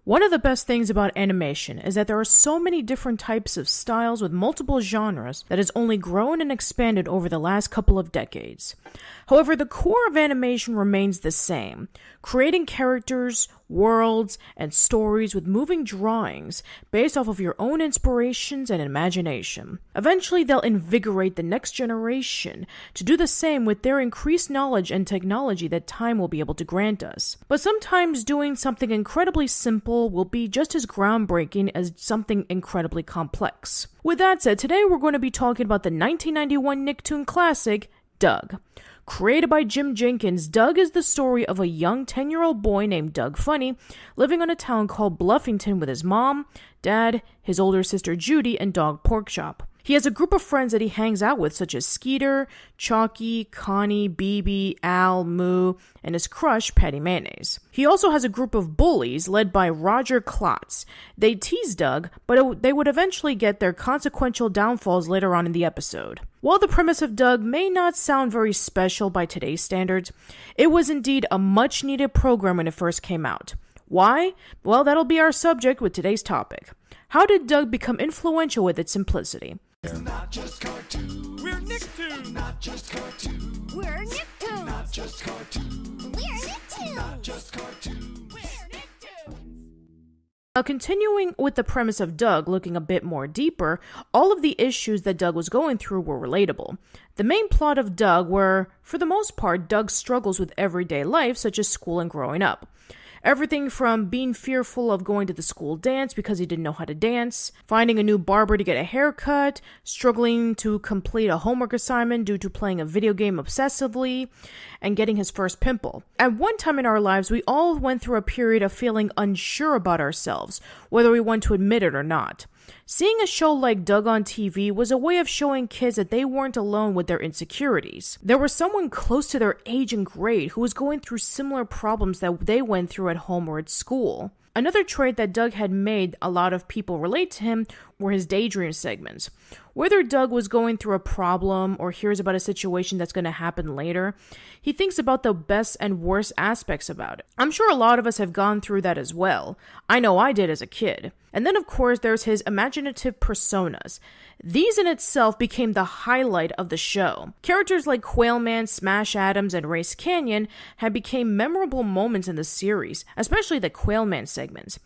One of the best things about animation is that there are so many different types of styles with multiple genres that has only grown and expanded over the last couple of decades. However, the core of animation remains the same, creating characters, worlds, and stories with moving drawings based off of your own inspirations and imagination. Eventually, they'll invigorate the next generation to do the same with their increased knowledge and technology that time will be able to grant us. But sometimes doing something incredibly simple will be just as groundbreaking as something incredibly complex. With that said, today we're going to be talking about the 1991 Nicktoon classic, Doug. Created by Jim Jinkins, Doug is the story of a young 10-year-old boy named Doug Funny living in a town called Bluffington with his mom, dad, his older sister Judy, and dog Porkchop. He has a group of friends that he hangs out with, such as Skeeter, Chalky, Connie, BB, Al, Moo, and his crush, Patty Mayonnaise. He also has a group of bullies led by Roger Klotz. They tease Doug, but they would eventually get their consequential downfalls later on in the episode. While the premise of Doug may not sound very special by today's standards, it was indeed a much-needed program when it first came out. Why? Well, that'll be our subject with today's topic. How did Doug become influential with its simplicity? We're not just cartoons. We're Nicktoons. Not just cartoons. We're Nicktoons. Not just cartoons. We're Nicktoons. Not just cartoons. We're Nicktoons. Now, continuing with the premise of Doug, looking a bit more deeper, all of the issues that Doug was going through were relatable. The main plot of Doug were, for the most part, Doug's struggles with everyday life, such as school and growing up. Everything from being fearful of going to the school dance because he didn't know how to dance, finding a new barber to get a haircut, struggling to complete a homework assignment due to playing a video game obsessively, and getting his first pimple. At one time in our lives, we all went through a period of feeling unsure about ourselves, whether we want to admit it or not. Seeing a show like Doug on TV was a way of showing kids that they weren't alone with their insecurities. There was someone close to their age and grade who was going through similar problems that they went through at home or at school. Another trait that Doug had made a lot of people relate to him were his daydream segments. Whether Doug was going through a problem or hears about a situation that's going to happen later, he thinks about the best and worst aspects about it. I'm sure a lot of us have gone through that as well. I know I did as a kid. And then, of course, there's his imaginative personas. These in itself became the highlight of the show. Characters like Quailman, Smash Adams, and Race Canyon had become memorable moments in the series, especially the Quailman segments.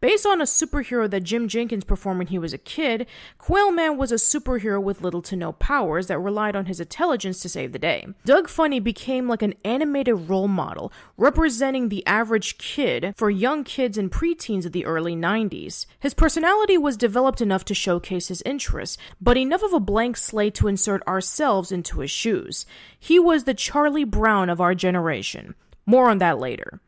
Based on a superhero that Jim Jinkins performed when he was a kid, Quailman was a superhero with little to no powers that relied on his intelligence to save the day. Doug Funny became like an animated role model, representing the average kid for young kids and preteens of the early 90s. His personality was developed enough to showcase his interests, but enough of a blank slate to insert ourselves into his shoes. He was the Charlie Brown of our generation. More on that later.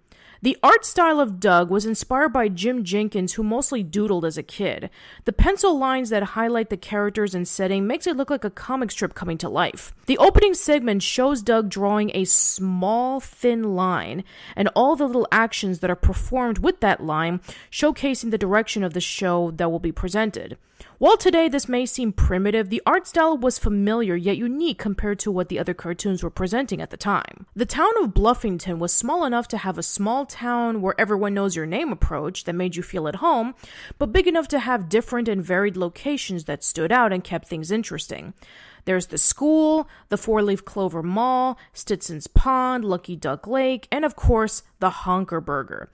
The art style of Doug was inspired by Jim Jinkins, who mostly doodled as a kid. The pencil lines that highlight the characters and setting makes it look like a comic strip coming to life. The opening segment shows Doug drawing a small, thin line, and all the little actions that are performed with that line, showcasing the direction of the show that will be presented. While today this may seem primitive, the art style was familiar yet unique compared to what the other cartoons were presenting at the time. The town of Bluffington was small enough to have a small town where everyone knows your name approach that made you feel at home, but big enough to have different and varied locations that stood out and kept things interesting. There's the school, the Four-Leaf Clover Mall, Stitson's Pond, Lucky Duck Lake, and of course, the Honker Burger.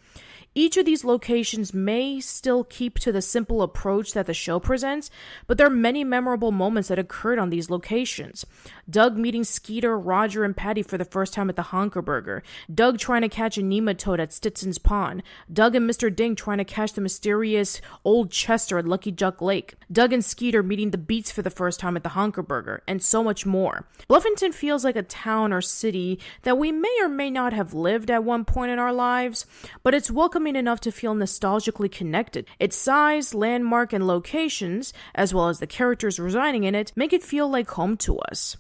Each of these locations may still keep to the simple approach that the show presents, but there are many memorable moments that occurred on these locations. Doug meeting Skeeter, Roger, and Patty for the first time at the Honker Burger. Doug trying to catch a nematode at Stitson's Pond. Doug and Mr. Ding trying to catch the mysterious Old Chester at Lucky Duck Lake. Doug and Skeeter meeting the Beats for the first time at the Honker Burger, and so much more. Bluffington feels like a town or city that we may or may not have lived at one point in our lives, but it's welcoming enough to feel nostalgically connected. Its size, landmark, and locations, as well as the characters residing in it, make it feel like home to us.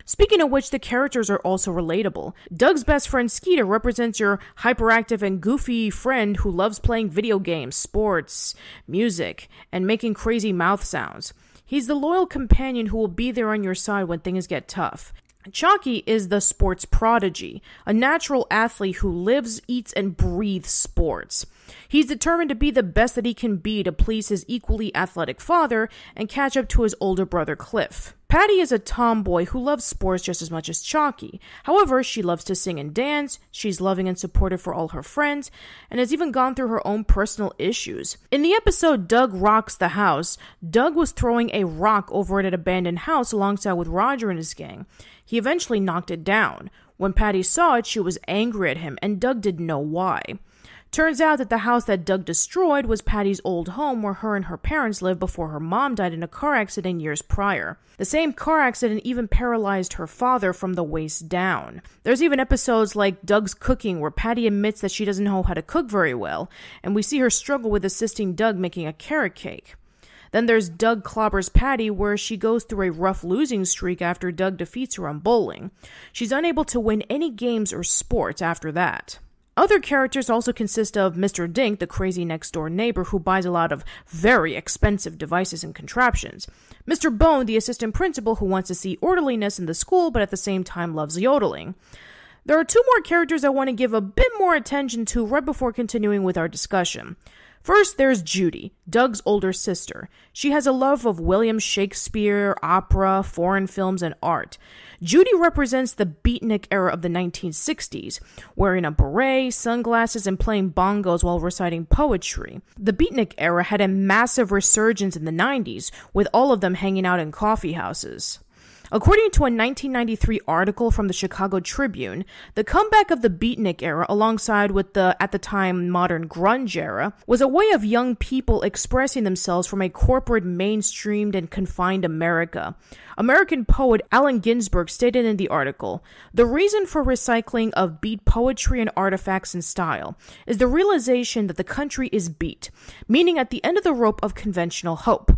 Speaking of which, the characters are also relatable. Doug's best friend Skeeter represents your hyperactive and goofy friend who loves playing video games, sports, music, and making crazy mouth sounds. He's the loyal companion who will be there on your side when things get tough. Chalky is the sports prodigy, a natural athlete who lives, eats, and breathes sports. He's determined to be the best that he can be to please his equally athletic father and catch up to his older brother Cliff. Patty is a tomboy who loves sports just as much as Chalky. However, she loves to sing and dance, she's loving and supportive for all her friends, and has even gone through her own personal issues. In the episode Doug Rocks the House, Doug was throwing a rock over at an abandoned house alongside with Roger and his gang. He eventually knocked it down. When Patty saw it, she was angry at him, and Doug didn't know why. Turns out that the house that Doug destroyed was Patty's old home where her and her parents lived before her mom died in a car accident years prior. The same car accident even paralyzed her father from the waist down. There's even episodes like Doug's cooking where Patty admits that she doesn't know how to cook very well, and we see her struggle with assisting Doug making a carrot cake. Then there's Doug Clobbers Patty, where she goes through a rough losing streak after Doug defeats her on bowling. She's unable to win any games or sports after that. Other characters also consist of Mr. Dink, the crazy next-door neighbor who buys a lot of very expensive devices and contraptions. Mr. Bone, the assistant principal who wants to see orderliness in the school but at the same time loves yodeling. There are two more characters I want to give a bit more attention to right before continuing with our discussion. First, there's Judy, Doug's older sister. She has a love of William Shakespeare, opera, foreign films, and art. Judy represents the beatnik era of the 1960s, wearing a beret, sunglasses, and playing bongos while reciting poetry. The beatnik era had a massive resurgence in the 90s, with all of them hanging out in coffee houses. According to a 1993 article from the Chicago Tribune, the comeback of the beatnik era alongside with the, at the time, modern grunge era, was a way of young people expressing themselves from a corporate, mainstreamed, and confined America. American poet Allen Ginsberg stated in the article, "The reason for recycling of beat poetry and artifacts and style is the realization that the country is beat, meaning at the end of the rope of conventional hope.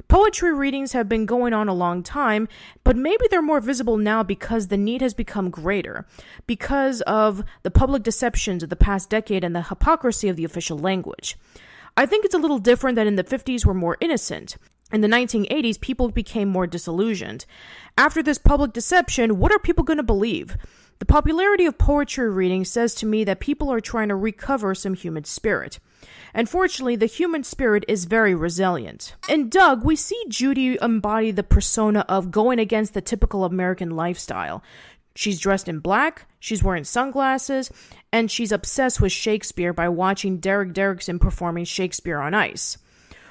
Poetry readings have been going on a long time, but maybe they're more visible now because the need has become greater, because of the public deceptions of the past decade and the hypocrisy of the official language. I think it's a little different that in the 50s we're more innocent. In the 1980s, people became more disillusioned. After this public deception, what are people going to believe? The popularity of poetry reading says to me that people are trying to recover some human spirit. Unfortunately, the human spirit is very resilient. In Doug, we see Judy embody the persona of going against the typical American lifestyle. She's dressed in black, she's wearing sunglasses, and she's obsessed with Shakespeare by watching Derek Derrickson performing Shakespeare on Ice.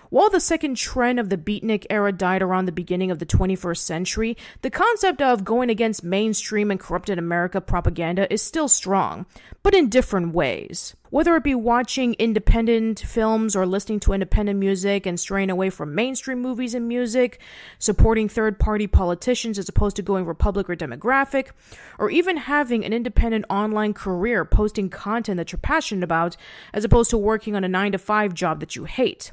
While the second trend of the beatnik era died around the beginning of the 21st century, the concept of going against mainstream and corrupted America propaganda is still strong, but in different ways. Whether it be watching independent films or listening to independent music and straying away from mainstream movies and music, supporting third-party politicians as opposed to going Republic or Demographic, or even having an independent online career posting content that you're passionate about as opposed to working on a 9-to-5 job that you hate.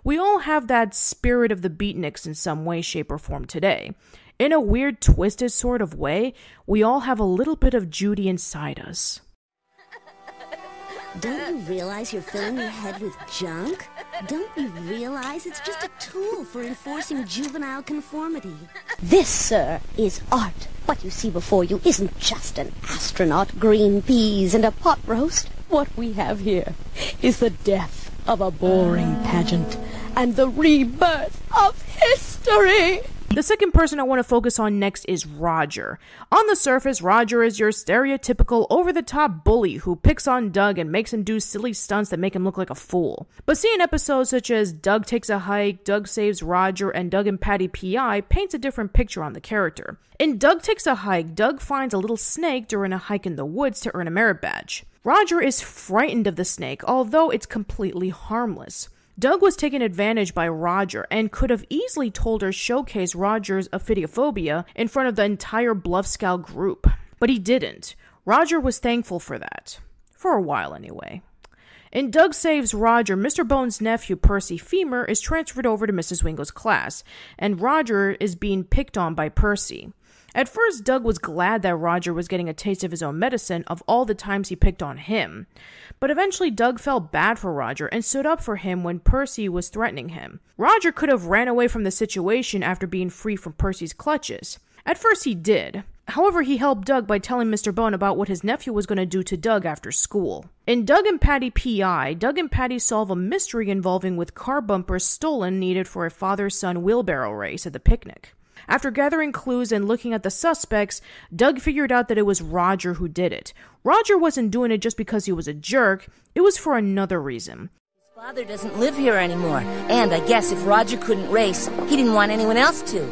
We all have that spirit of the beatniks in some way, shape, or form today. In a weird, twisted sort of way, we all have a little bit of Judy inside us. Don't you realize you're filling your head with junk? Don't you realize it's just a tool for enforcing juvenile conformity? This, sir, is art. What you see before you isn't just an astronaut, green peas, and a pot roast. What we have here is the death of a boring pageant and the rebirth of history. The second person I want to focus on next is Roger. On the surface, Roger is your stereotypical over-the-top bully who picks on Doug and makes him do silly stunts that make him look like a fool. But seeing episodes such as Doug Takes a Hike, Doug Saves Roger, and Doug and Patty P.I. paints a different picture on the character. In Doug Takes a Hike, Doug finds a little snake during a hike in the woods to earn a merit badge. Roger is frightened of the snake, although it's completely harmless. Doug was taken advantage by Roger and could have easily told her showcase Roger's ophidiophobia in front of the entire Bluff Scout group. But he didn't. Roger was thankful for that. For a while, anyway. In Doug Saves Roger, Mr. Bones' nephew, Percy Femur, is transferred over to Mrs. Wingo's class, and Roger is being picked on by Percy. At first, Doug was glad that Roger was getting a taste of his own medicine of all the times he picked on him. But eventually, Doug felt bad for Roger and stood up for him when Percy was threatening him. Roger could have ran away from the situation after being free from Percy's clutches. At first, he did. However, he helped Doug by telling Mr. Bone about what his nephew was going to do to Doug after school. In Doug and Patty P.I., Doug and Patty solve a mystery involving with car bumpers stolen needed for a father-son wheelbarrow race at the picnic. After gathering clues and looking at the suspects, Doug figured out that it was Roger who did it. Roger wasn't doing it just because he was a jerk, it was for another reason. His father doesn't live here anymore, and I guess if Roger couldn't race, he didn't want anyone else to.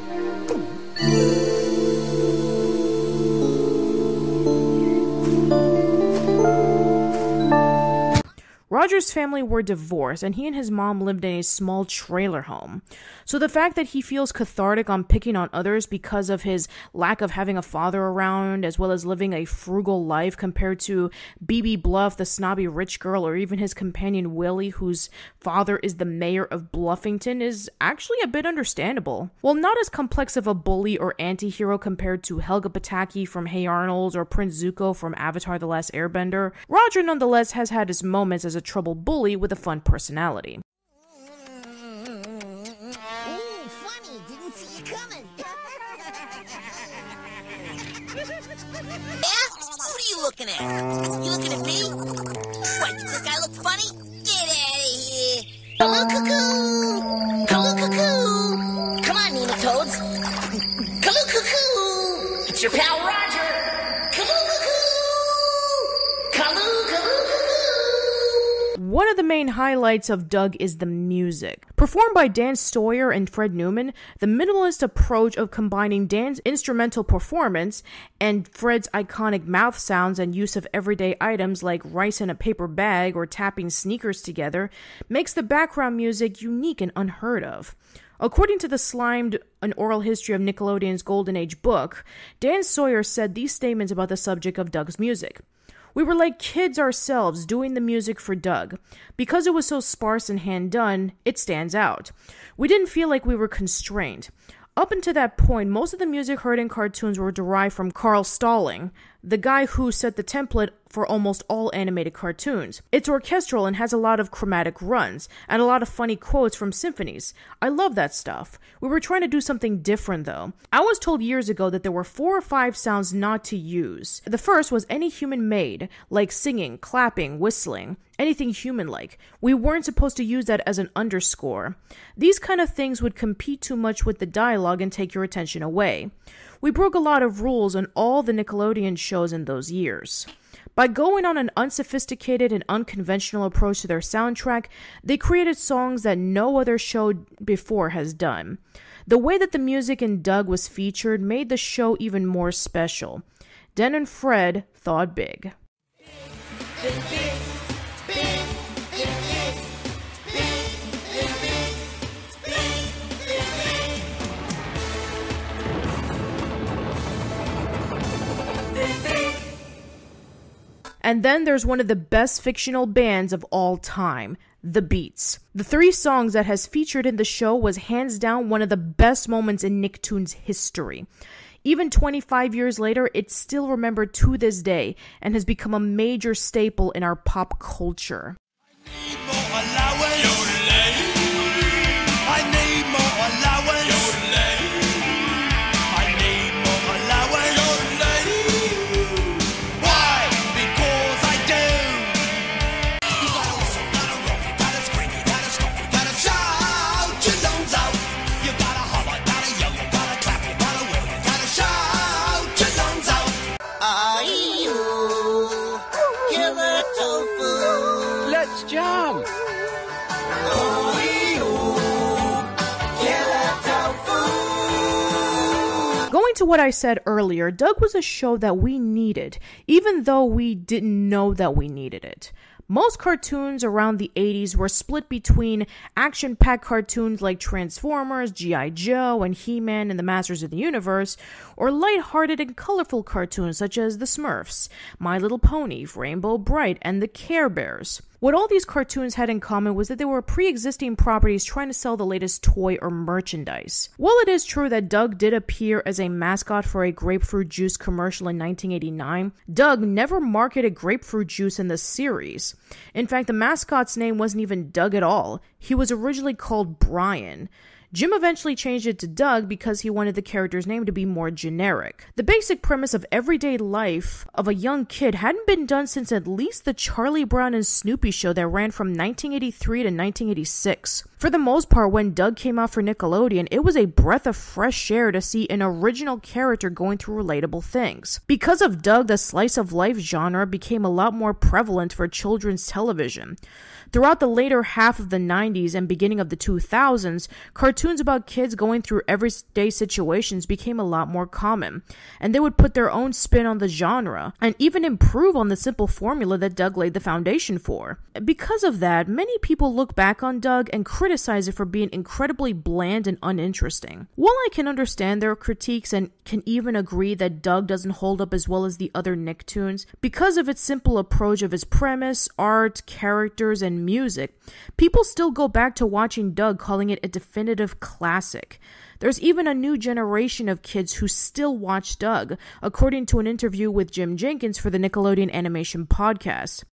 Roger's family were divorced, and he and his mom lived in a small trailer home. So the fact that he feels cathartic on picking on others because of his lack of having a father around, as well as living a frugal life compared to BB Bluff, the snobby rich girl, or even his companion Willie, whose father is the mayor of Bluffington, is actually a bit understandable. While not as complex of a bully or anti-hero compared to Helga Pataki from Hey Arnold or Prince Zuko from Avatar The Last Airbender, Roger nonetheless has had his moments as a troubled bully with a fun personality. Oh, funny. Didn't see you coming. Yeah? What are you looking at? You looking at me? What, does this guy look funny? Get out of here! Hello, cuckoo! Hello, cuckoo! Come on, nematodes! Hello, cuckoo! It's your pal Roger! Hello, cuckoo! Hello, cuckoo! One of the main highlights of Doug is the music. Performed by Dan Sawyer and Fred Newman, the minimalist approach of combining Dan's instrumental performance and Fred's iconic mouth sounds and use of everyday items like rice in a paper bag or tapping sneakers together makes the background music unique and unheard of. According to the Slimed, An Oral History of Nickelodeon's Golden Age book, Dan Sawyer said these statements about the subject of Doug's music. We were like kids ourselves doing the music for Doug. Because it was so sparse and hand-done, it stands out. We didn't feel like we were constrained. Up until that point, most of the music heard in cartoons were derived from Carl Stalling, the guy who set the template for almost all animated cartoons. It's orchestral and has a lot of chromatic runs, and a lot of funny quotes from symphonies. I love that stuff. We were trying to do something different though. I was told years ago that there were 4 or 5 sounds not to use. The first was any human made, like singing, clapping, whistling, anything human-like. We weren't supposed to use that as an underscore. These kind of things would compete too much with the dialogue and take your attention away. We broke a lot of rules on all the Nickelodeon shows in those years. By going on an unsophisticated and unconventional approach to their soundtrack, they created songs that no other show before has done. The way that the music in Doug was featured made the show even more special. Den and Fred thought big. And then there's one of the best fictional bands of all time, The Beats. The 3 songs that has featured in the show was hands down one of the best moments in Nicktoons history. Even 25 years later, it's still remembered to this day and has become a major staple in our pop culture. Let's jump! Going to what I said earlier, Doug was a show that we needed, even though we didn't know that we needed it. Most cartoons around the 80s were split between action-packed cartoons like Transformers, G.I. Joe, and He-Man and the Masters of the Universe, or lighthearted and colorful cartoons such as The Smurfs, My Little Pony, Rainbow Bright, and the Care Bears. What all these cartoons had in common was that they were pre-existing properties trying to sell the latest toy or merchandise. While it is true that Doug did appear as a mascot for a grapefruit juice commercial in 1989, Doug never marketed grapefruit juice in the series. In fact, the mascot's name wasn't even Doug at all. He was originally called Brian. Jim eventually changed it to Doug because he wanted the character's name to be more generic. The basic premise of everyday life of a young kid hadn't been done since at least the Charlie Brown and Snoopy show that ran from 1983 to 1986. For the most part, when Doug came out for Nickelodeon, it was a breath of fresh air to see an original character going through relatable things. Because of Doug, the slice of life genre became a lot more prevalent for children's television. Throughout the later half of the 90s and beginning of the 2000s, cartoons about kids going through everyday situations became a lot more common, and they would put their own spin on the genre, and even improve on the simple formula that Doug laid the foundation for. Because of that, many people look back on Doug and criticize it for being incredibly bland and uninteresting. While I can understand their critiques and can even agree that Doug doesn't hold up as well as the other Nicktoons, because of its simple approach of its premise, art, characters, and music, people still go back to watching Doug, calling it a definitive classic. There's even a new generation of kids who still watch Doug, according to an interview with Jim Jinkins for the Nickelodeon Animation Podcast.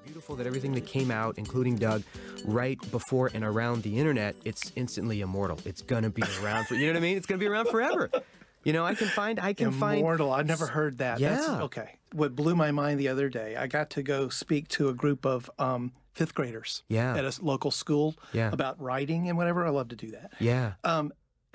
Beautiful that everything that came out, including Doug, right before and around the internet, it's instantly immortal. It's gonna be around for, you know what I mean? It's gonna be around forever. You know, I can find immortal. I've never heard that. Yeah. That's, okay. What blew my mind the other day, I got to go speak to a group of fifth graders at a local school about writing and whatever. I love to do that. Yeah.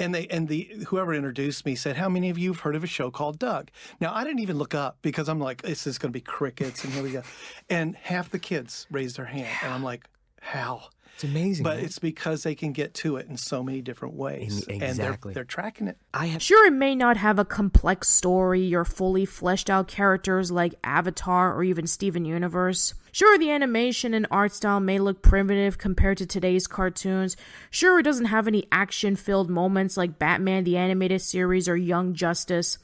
And whoever introduced me said, "How many of you have heard of a show called Doug?" Now, I didn't even look up because I'm like, this is going to be crickets, and here we go. And half the kids raised their hand, and I'm like, how? It's amazing. But man. it's because they can get to it in so many different ways. Exactly. And they're tracking it. Sure, it may not have a complex story or fully fleshed out characters like Avatar or even Steven Universe. Sure, the animation and art style may look primitive compared to today's cartoons. Sure, it doesn't have any action-filled moments like Batman the Animated Series or Young Justice.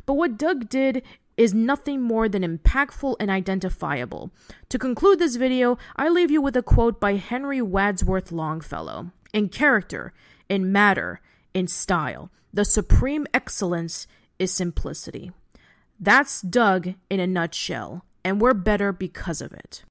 But what Doug did is nothing more than impactful and identifiable. To conclude this video, I leave you with a quote by Henry Wadsworth Longfellow. In character, in matter, in style, the supreme excellence is simplicity. That's Doug in a nutshell, and we're better because of it.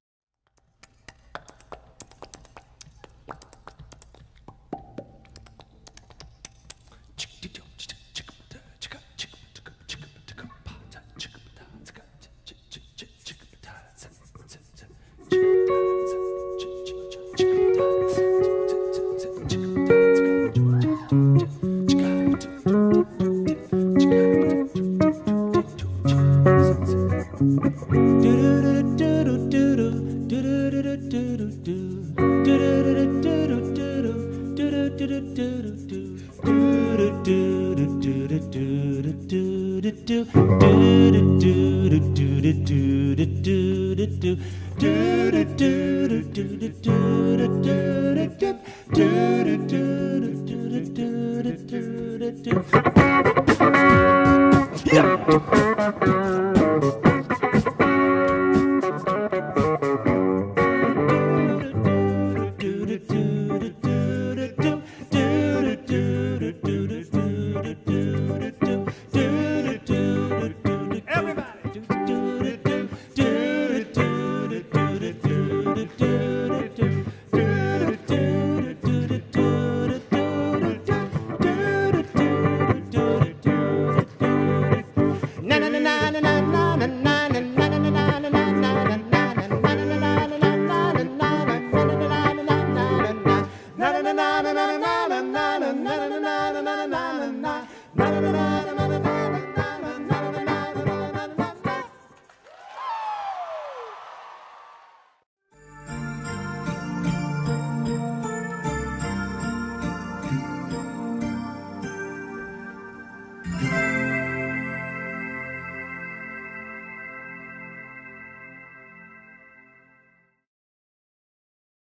do do do do do do do do do do do